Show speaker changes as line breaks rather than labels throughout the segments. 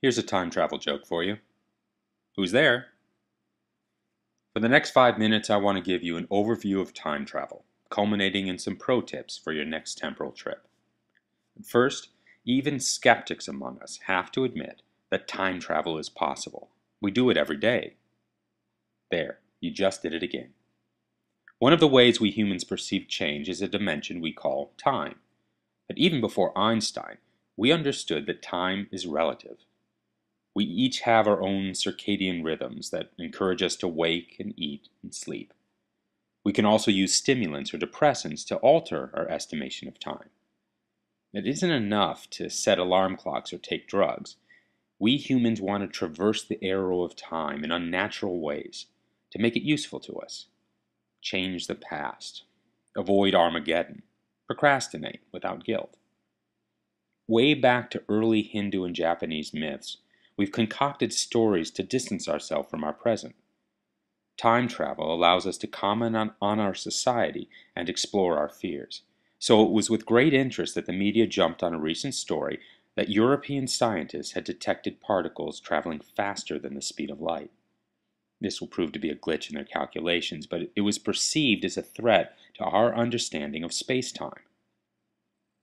Here's a time travel joke for you. Who's there? For the next 5 minutes, I want to give you an overview of time travel, culminating in some pro tips for your next temporal trip. First, even skeptics among us have to admit that time travel is possible. We do it every day. There, you just did it again. One of the ways we humans perceive change is a dimension we call time. But even before Einstein, we understood that time is relative. We each have our own circadian rhythms that encourage us to wake and eat and sleep. We can also use stimulants or depressants to alter our estimation of time. It isn't enough to set alarm clocks or take drugs. We humans want to traverse the arrow of time in unnatural ways to make it useful to us. Change the past. Avoid Armageddon. Procrastinate without guilt. Way back to early Hindu and Japanese myths, we've concocted stories to distance ourselves from our present. Time travel allows us to comment on our society and explore our fears. So it was with great interest that the media jumped on a recent story that European scientists had detected particles traveling faster than the speed of light. This will prove to be a glitch in their calculations, but it was perceived as a threat to our understanding of space-time.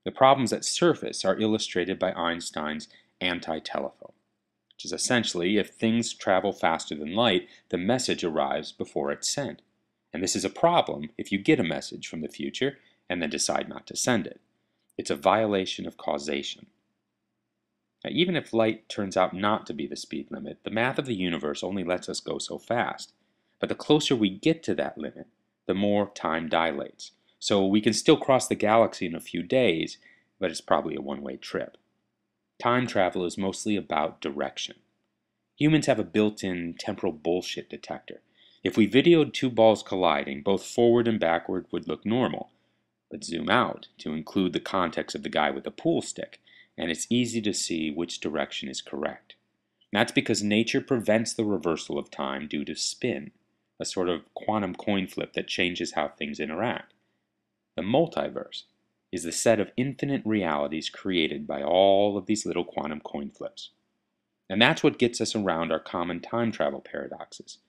The problems that surface are illustrated by Einstein's anti-telephone, which is essentially if things travel faster than light, the message arrives before it's sent. And this is a problem if you get a message from the future and then decide not to send it. It's a violation of causation. Now, even if light turns out not to be the speed limit, the math of the universe only lets us go so fast. But the closer we get to that limit, the more time dilates. So we can still cross the galaxy in a few days, but it's probably a one-way trip. Time travel is mostly about direction. Humans have a built-in temporal bullshit detector. If we videoed two balls colliding, both forward and backward would look normal. But zoom out to include the context of the guy with the pool stick, and it's easy to see which direction is correct. That's because nature prevents the reversal of time due to spin, a sort of quantum coin flip that changes how things interact. The multiverse is the set of infinite realities created by all of these little quantum coin flips. And that's what gets us around our common time travel paradoxes.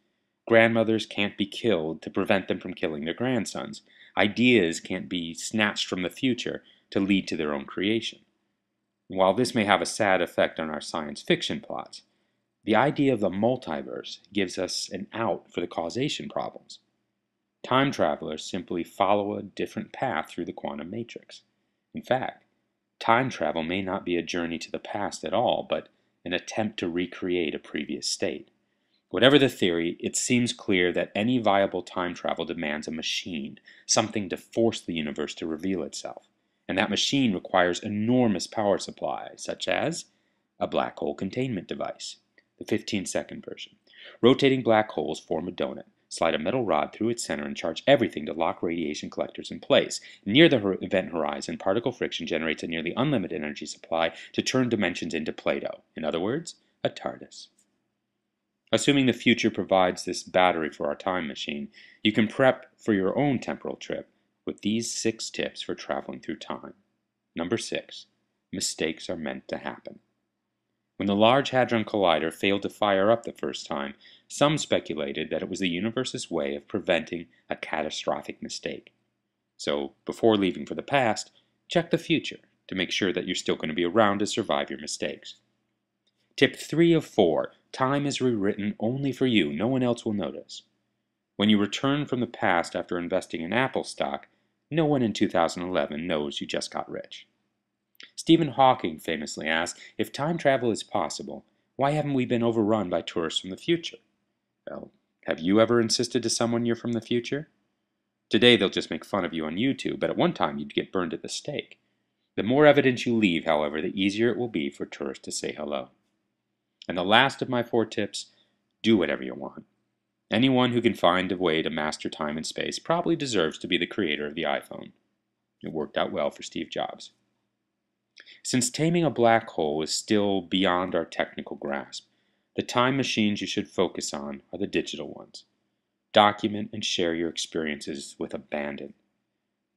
Grandmothers can't be killed to prevent them from killing their grandsons. Ideas can't be snatched from the future to lead to their own creation. While this may have a sad effect on our science fiction plots, the idea of the multiverse gives us an out for the causation problems. Time travelers simply follow a different path through the quantum matrix. In fact, time travel may not be a journey to the past at all, but an attempt to recreate a previous state. Whatever the theory, it seems clear that any viable time travel demands a machine, something to force the universe to reveal itself. And that machine requires enormous power supply, such as a black hole containment device, the 15-second version. Rotating black holes form a donut. Slide a metal rod through its center and charge everything to lock radiation collectors in place. Near the event horizon, particle friction generates a nearly unlimited energy supply to turn dimensions into Play-Doh. In other words, a TARDIS. Assuming the future provides this battery for our time machine, you can prep for your own temporal trip with these 6 tips for traveling through time. Number 6. Mistakes are meant to happen. When the Large Hadron Collider failed to fire up the first time, some speculated that it was the universe's way of preventing a catastrophic mistake. So, before leaving for the past, check the future to make sure that you're still going to be around to survive your mistakes. Tip 3 of 4. Time is rewritten only for you. No one else will notice. When you return from the past after investing in Apple stock, no one in 2011 knows you just got rich. Stephen Hawking famously asked, if time travel is possible, why haven't we been overrun by tourists from the future? Well, have you ever insisted to someone you're from the future? Today they'll just make fun of you on YouTube, but at one time you'd get burned at the stake. The more evidence you leave, however, the easier it will be for tourists to say hello. And the last of my 4 tips, do whatever you want. Anyone who can find a way to master time and space probably deserves to be the creator of the iPhone. It worked out well for Steve Jobs. Since taming a black hole is still beyond our technical grasp, the time machines you should focus on are the digital ones. Document and share your experiences with abandon.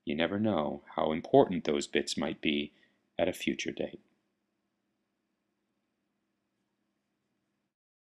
You never know how important those bits might be at a future date.